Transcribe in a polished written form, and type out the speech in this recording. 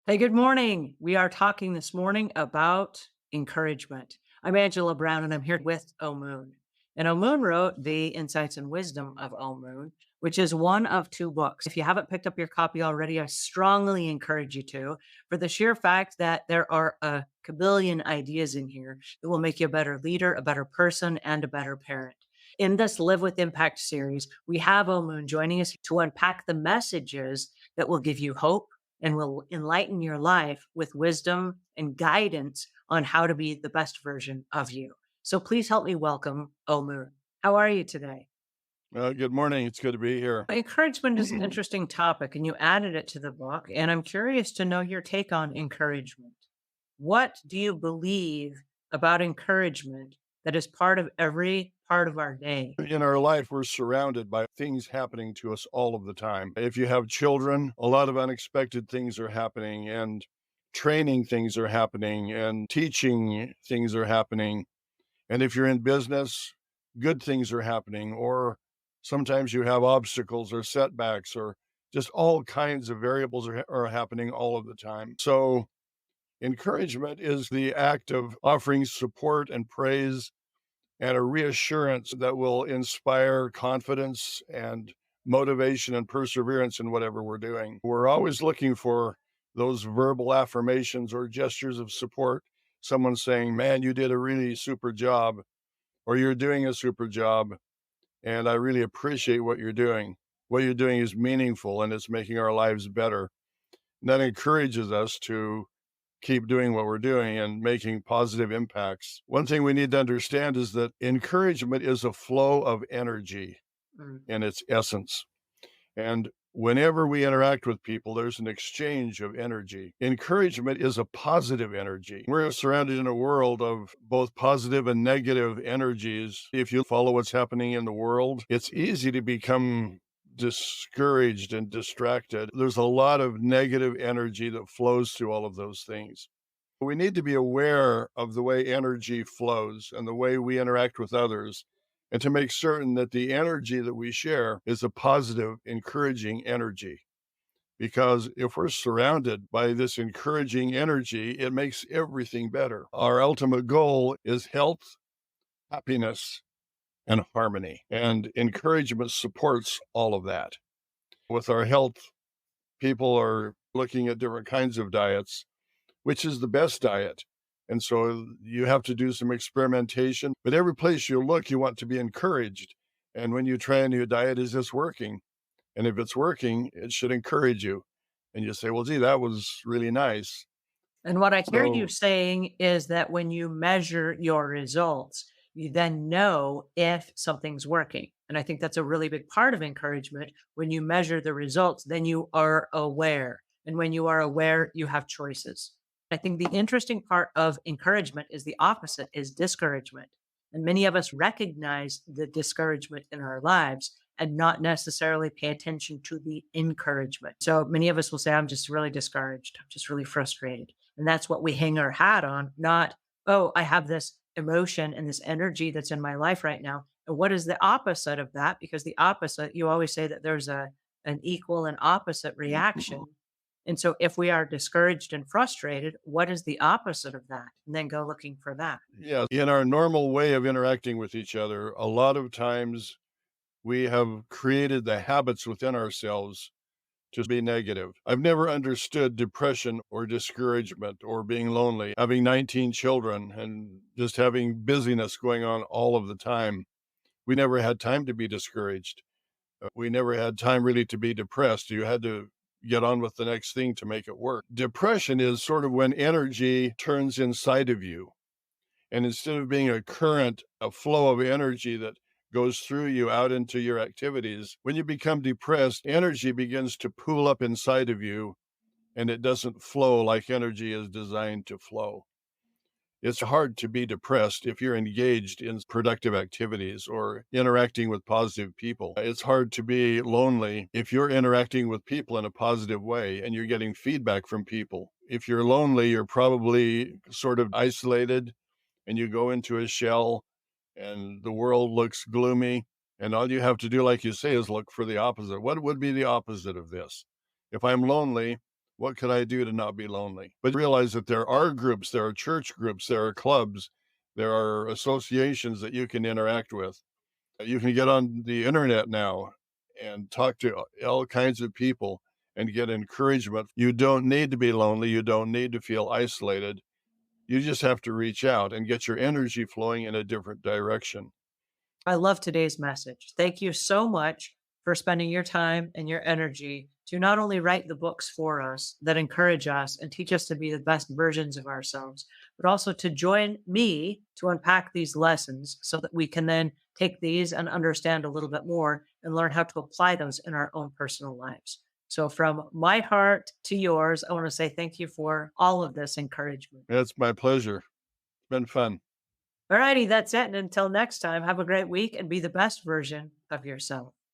Hey, good morning. We are talking this morning about encouragement. I'm Angela Brown and I'm here with Omun. And Omun wrote The Insights and Wisdom of Omun, which is one of two books. If you haven't picked up your copy already, I strongly encourage you to, for the sheer fact that there are a kabillion ideas in here that will make you a better leader, a better person, and a better parent. In this Live with Impact series, we have Omun joining us to unpack the messages that will give you hope and will enlighten your life with wisdom and guidance on how to be the best version of you. So please help me welcome Omun. How are you today? Good morning. It's good to be here. Encouragement is an interesting topic, and you added it to the book. And I'm curious to know your take on encouragement. What do you believe about encouragement that is part of every part of our day? In our life, we're surrounded by things happening to us all of the time. If you have children, a lot of unexpected things are happening, and training things are happening, and teaching things are happening. And if you're in business, good things are happening, or sometimes you have obstacles or setbacks, or just all kinds of variables are happening all of the time. So, encouragement is the act of offering support and praise and a reassurance that will inspire confidence and motivation and perseverance in whatever we're doing. We're always looking for those verbal affirmations or gestures of support. Someone saying, "Man, you did a really super job," or "You're doing a super job, and I really appreciate what you're doing. What you're doing is meaningful and it's making our lives better." And that encourages us to keep doing what we're doing and making positive impacts. One thing we need to understand is that encouragement is a flow of energy Mm. in its essence. And whenever we interact with people, there's an exchange of energy. Encouragement is a positive energy. We're surrounded in a world of both positive and negative energies. If you follow what's happening in the world, it's easy to become discouraged and distracted. There's a lot of negative energy that flows through all of those things. We need to be aware of the way energy flows and the way we interact with others, and to make certain that the energy that we share is a positive, encouraging energy. Because if we're surrounded by this encouraging energy, it makes everything better. Our ultimate goal is health, happiness, and harmony. And encouragement supports all of that. With our health, people are looking at different kinds of diets, which is the best diet. And so you have to do some experimentation. But every place you look, you want to be encouraged. And when you try a new diet, is this working? And if it's working, it should encourage you. And you say, well, gee, that was really nice. And what I hear you So, saying is that when you measure your results, you then know if something's working. And I think that's a really big part of encouragement. When you measure the results, then you are aware. And when you are aware, you have choices. I think the interesting part of encouragement is the opposite is discouragement. And many of us recognize the discouragement in our lives and not necessarily pay attention to the encouragement. So many of us will say, I'm just really discouraged. I'm just really frustrated. And that's what we hang our hat on, not, oh, I have this emotion and this energy that's in my life right now. And what is the opposite of that? Because the opposite, you always say that there's an equal and opposite reaction. And so if we are discouraged and frustrated, what is the opposite of that? And then go looking for that. yeah, in our normal way of interacting with each other, a lot of times we have created the habits within ourselves to be negative. I've never understood depression or discouragement or being lonely, having 19 children and just having busyness going on all of the time. We never had time to be discouraged. We never had time really to be depressed. You had to get on with the next thing to make it work. Depression is sort of when energy turns inside of you. And instead of being a current, a flow of energy that goes through you out into your activities, when you become depressed, energy begins to pool up inside of you and it doesn't flow like energy is designed to flow. It's hard to be depressed if you're engaged in productive activities or interacting with positive people. It's hard to be lonely if you're interacting with people in a positive way and you're getting feedback from people. If you're lonely, you're probably sort of isolated and you go into a shell and the world looks gloomy. And all you have to do, like you say, is look for the opposite. What would be the opposite of this? If I'm lonely, What could I do to not be lonely? But realize that there are groups, there are church groups, there are clubs, there are associations that you can interact with. You can get on the internet now and talk to all kinds of people and get encouragement. You don't need to be lonely. You don't need to feel isolated. You just have to reach out and get your energy flowing in a different direction. I love today's message. Thank you so much for spending your time and your energy to not only write the books for us that encourage us and teach us to be the best versions of ourselves, but also to join me to unpack these lessons so that we can then take these and understand a little bit more and learn how to apply those in our own personal lives. So, from my heart to yours, I want to say thank you for all of this encouragement. It's my pleasure. It's been fun. Alrighty, that's it. And until next time, have a great week and be the best version of yourself.